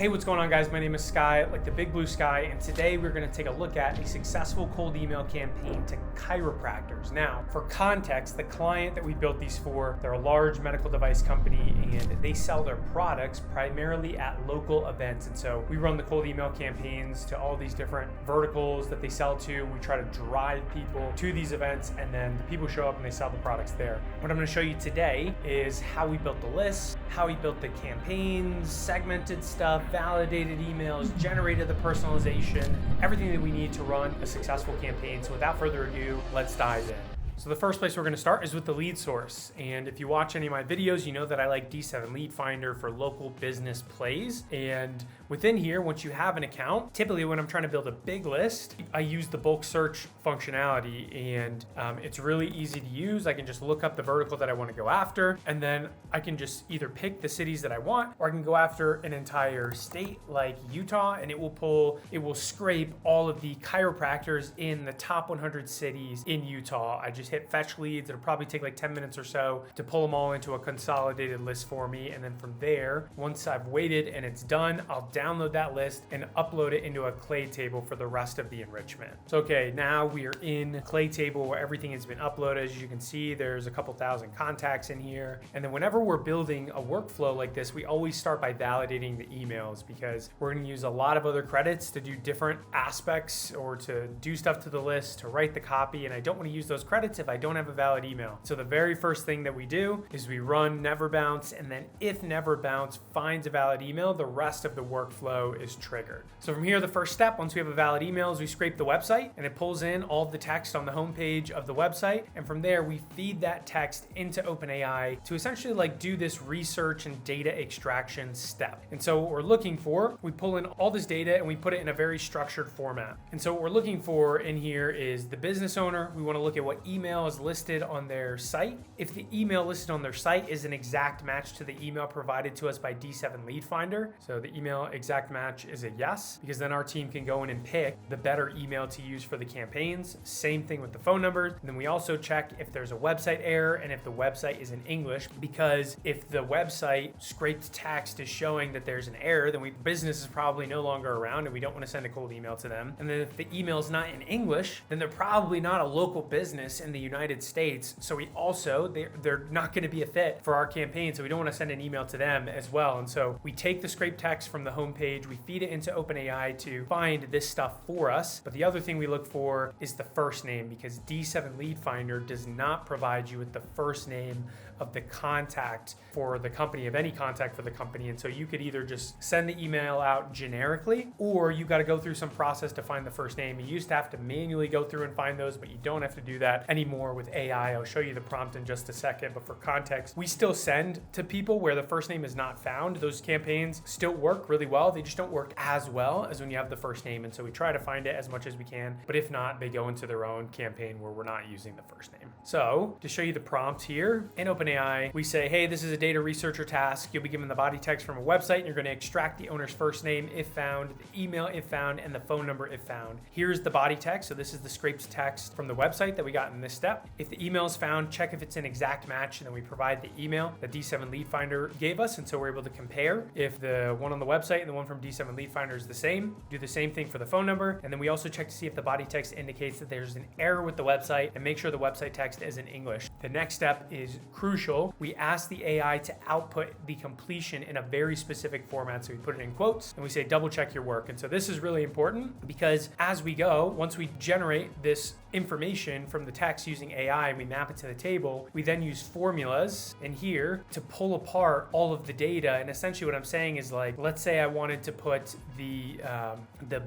Hey, what's going on, guys? My name is Sky, like the big blue sky, and today we're going to take a look at a successful cold email campaign to chiropractors. Now, for context, the client that we built these for, they're a large medical device company, and they sell their products primarily at local events. And so we run the cold email campaigns to all these different verticals that they sell to. We try to drive people to these events, and then the people show up and they sell the products there. What I'm going to show you today is how we built the lists, how we built the campaigns, segmented stuff, validated emails, generated the personalization, everything that we need to run a successful campaign. So without further ado, let's dive in. So the first place we're going to start is with the lead source. And if you watch any of my videos, you know that I like D7 Lead Finder for local business plays. And within here, once you have an account, typically when I'm trying to build a big list, I use the bulk search functionality, and it's really easy to use. I can just look up the vertical that I want to go after, and then I can just either pick the cities that I want, or I can go after an entire state like Utah, and it will scrape all of the chiropractors in the top 100 cities in Utah. I just hit fetch leads. It'll probably take like 10 minutes or so to pull them all into a consolidated list for me. And then from there, once I've waited and it's done, I'll download that list and upload it into a clay table for the rest of the enrichment. So, okay, now we are in clay table where everything has been uploaded. As you can see, there's a couple thousand contacts in here. And then whenever we're building a workflow like this, we always start by validating the emails, because we're going to use a lot of other credits to do different aspects or to do stuff to the list, to write the copy. And I don't want to use those credits if I don't have a valid email. So the very first thing that we do is we run never bounce, and then if never bounce finds a valid email, the rest of the workflow is triggered. So from here, the first step, once we have a valid email, is we scrape the website, and it pulls in all of the text on the homepage of the website. And from there, we feed that text into OpenAI to essentially like do this research and data extraction step. And so what we're looking for, we pull in all this data and we put it in a very structured format. And so what we're looking for in here is the business owner. We want to look at what email is listed on their site. If the email listed on their site is an exact match to the email provided to us by D7 Lead Finder, so the email exact match is a yes, because then our team can go in and pick the better email to use for the campaigns. Same thing with the phone numbers. And then we also check if there's a website error and if the website is in English, because if the website scraped text is showing that there's an error, then business is probably no longer around and we don't want to send a cold email to them. And then if the email is not in English, then they're probably not a local business in the United States. So they're not going to be a fit for our campaign. So we don't want to send an email to them as well. And so we take the scraped text from the homepage, we feed it into OpenAI to find this stuff for us. But the other thing we look for is the first name, because D7 Lead Finder does not provide you with the first name of the contact for the company, of any contact for the company. And so you could either just send the email out generically, or you got to go through some process to find the first name. You used to have to manually go through and find those, but you don't have to do that anymore with AI. I'll show you the prompt in just a second, but for context, we still send to people where the first name is not found. Those campaigns still work really well. They just don't work as well as when you have the first name. And so we try to find it as much as we can, but if not, they go into their own campaign where we're not using the first name. So to show you the prompt here in OpenAI, we say, hey, this is a data researcher task. You'll be given the body text from a website, and you're going to extract the owner's first name if found, the email if found, and the phone number if found. Here's the body text. So this is the scraped text from the website that we got in this step. If the email is found, check if it's an exact match, and then we provide the email that D7 Lead Finder gave us. And so we're able to compare if the one on the website and the one from D7 Lead Finder is the same. Do the same thing for the phone number. And then we also check to see if the body text indicates that there's an error with the website, and make sure the website text is in English. The next step is crucial. We ask the AI to output the completion in a very specific format. So we put it in quotes and we say, double check your work. And so this is really important, because as we go, once we generate this information from the text using AI and we map it to the table, we then use formulas in here to pull apart all of the data. And essentially what I'm saying is, like, let's say I wanted to put the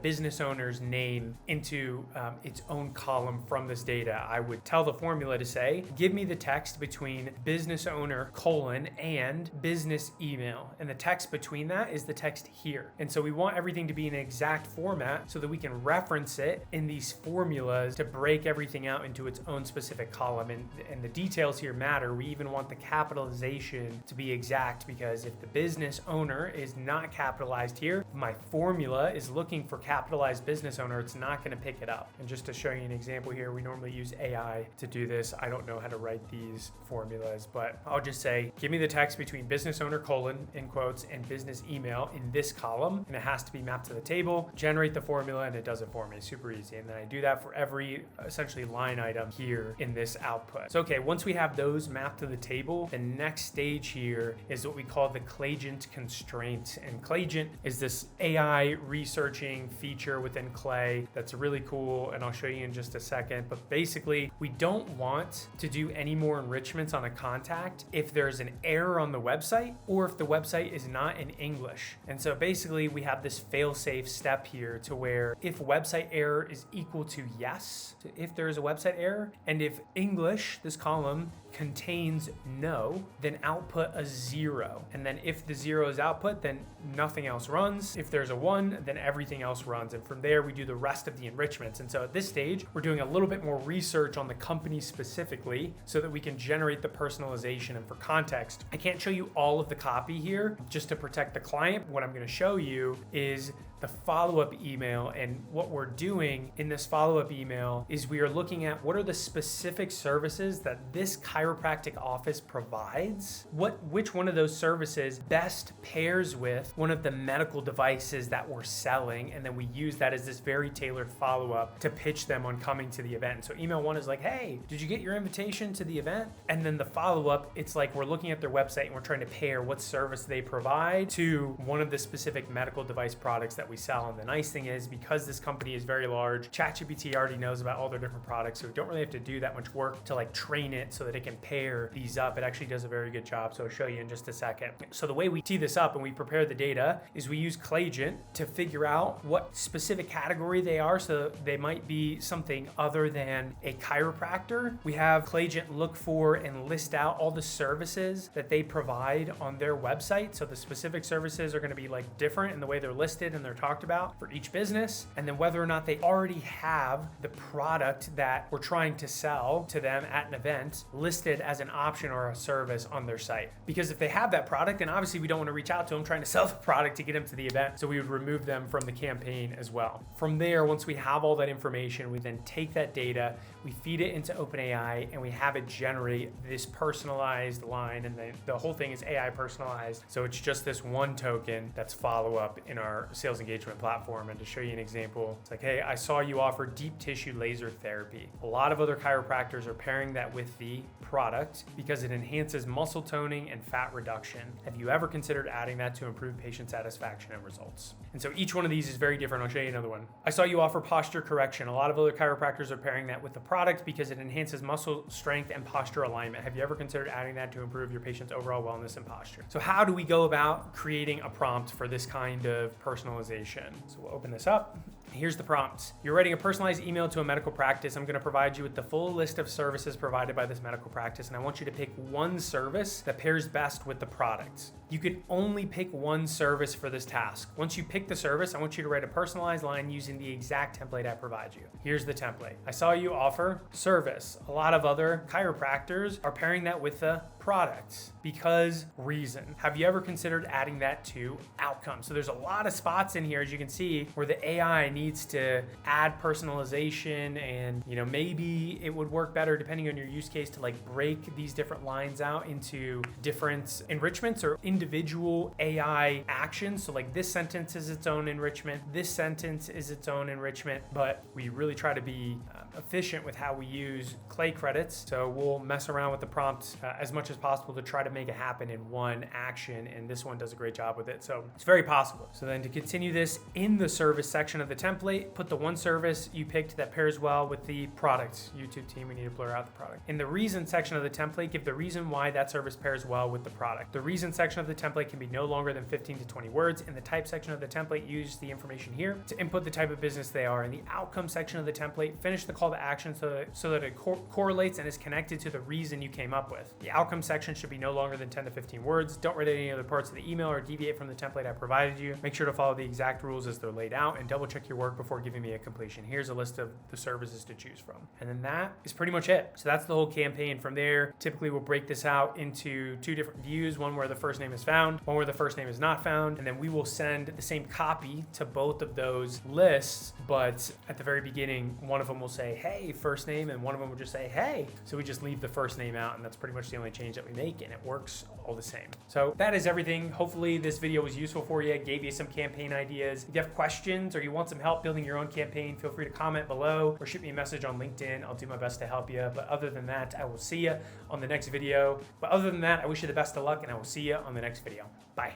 business owner's name into its own column from this data. I would tell the formula to say, give me the text between business owner colon and business email. And the text between that is the text here. And so we want everything to be in an exact format so that we can reference it in these formulas to break everything out into its own specific column. And the details here matter. We even want the capitalization to be exact, because if the business owner is not capitalized here, my formula is looking for capitalized business owner, it's not going to pick it up. And just to show you an example here, we normally use AI to do this. I don't know how to write write these formulas, but I'll just say, give me the text between business owner colon in quotes and business email in this column, and it has to be mapped to the table, generate the formula, and it does it for me. Super easy. And then I do that for every essentially line item here in this output. So, okay, once we have those mapped to the table, the next stage here is what we call the Clagent constraint. And Clagent is this AI researching feature within Clay that's really cool, and I'll show you in just a second. But basically, we don't want to do any more enrichments on a contact if there's an error on the website or if the website is not in English. And so basically, we have this fail-safe step here to where if website error is equal to yes, so if there is a website error, and if English, this column, contains no, then output a 0. And then if the 0 is output, then nothing else runs. If there's a 1, then everything else runs. And from there, we do the rest of the enrichments. And so at this stage, we're doing a little bit more research on the company specifically so that we can generate the personalization. And for context, I can't show you all of the copy here just to protect the client. What I'm going to show you is the follow-up email. And what we're doing in this follow-up email is we are looking at what are the specific services that this chiropractic office provides, which one of those services best pairs with one of the medical devices that we're selling, and then we use that as this very tailored follow-up to pitch them on coming to the event. So email 1 is like, hey, did you get your invitation to the event? And then the follow-up, it's like we're looking at their website and we're trying to pair what service they provide to one of the specific medical device products that we sell. And the nice thing is, because this company is very large, ChatGPT already knows about all their different products, so we don't really have to do that much work to like train it so that it can pair these up. It actually does a very good job, so I'll show you in just a second. So the way we tee this up and we prepare the data is we use Clagent to figure out what specific category they are, so they might be something other than a chiropractor. We have Clagent look for and list out all the services that they provide on their website. So the specific services are going to be like different in the way they're listed and they're talked about for each business, and then whether or not they already have the product that we're trying to sell to them at an event listed as an option or a service on their site. Because if they have that product, then obviously we don't want to reach out to them trying to sell the product to get them to the event, so we would remove them from the campaign as well. From there, once we have all that information, we then take that data, we feed it into OpenAI, and we have it generate this personalized line, and the whole thing is AI personalized. So it's just this one token that's follow-up in our sales engagement platform. And to show you an example, it's like, hey, I saw you offer deep tissue laser therapy. A lot of other chiropractors are pairing that with the product because it enhances muscle toning and fat reduction. Have you ever considered adding that to improve patient satisfaction and results? And so each one of these is very different. I'll show you another one. I saw you offer posture correction. A lot of other chiropractors are pairing that with the product because it enhances muscle strength and posture alignment. Have you ever considered adding that to improve your patient's overall wellness and posture? So how do we go about creating a prompt for this kind of personalization? So we'll open this up. Here's the prompt. You're writing a personalized email to a medical practice. I'm going to provide you with the full list of services provided by this medical practice, and I want you to pick one service that pairs best with the product. You can only pick one service for this task. Once you pick the service, I want you to write a personalized line using the exact template I provide you. Here's the template. I saw you offer service. A lot of other chiropractors are pairing that with the product because reason. Have you ever considered adding that to outcome? So there's a lot of spots in here, as you can see, where the AI needs to add personalization, and maybe it would work better depending on your use case to like break these different lines out into different enrichments or individual AI actions. So like this sentence is its own enrichment, this sentence is its own enrichment, but we really try to be efficient with how we use Clay credits. So we'll mess around with the prompt as much as possible to try to make it happen in one action, and this one does a great job with it. So it's very possible. So then to continue this, in the service section of the template, put the one service you picked that pairs well with the product. YouTube team, we need to blur out the product. In the reason section of the template, give the reason why that service pairs well with the product. The reason section of the template can be no longer than 15 to 20 words. In the type section of the template, use the information here to input the type of business they are. In the outcome section of the template, finish the call to action so that it correlates and is connected to the reason you came up with. The outcome section should be no longer than 10 to 15 words. Don't write any other parts of the email or deviate from the template I provided you. Make sure to follow the exact rules as they're laid out, and double check your your work before giving me a completion. Here's a list of the services to choose from. And then that is pretty much it. So that's the whole campaign. From there, typically we'll break this out into 2 different views, one where the first name is found, one where the first name is not found, and then we will send the same copy to both of those lists, but at the very beginning, one of them will say, hey, first name, and one of them will just say, hey. So we just leave the first name out, and that's pretty much the only change that we make, and it works all the same. So that is everything. Hopefully this video was useful for you, gave you some campaign ideas. If you have questions or you want some help building your own campaign, feel free to comment below or shoot me a message on LinkedIn. I'll do my best to help you. But other than that, I will see you on the next video. But other than that, I wish you the best of luck, and I will see you on the next video. Bye.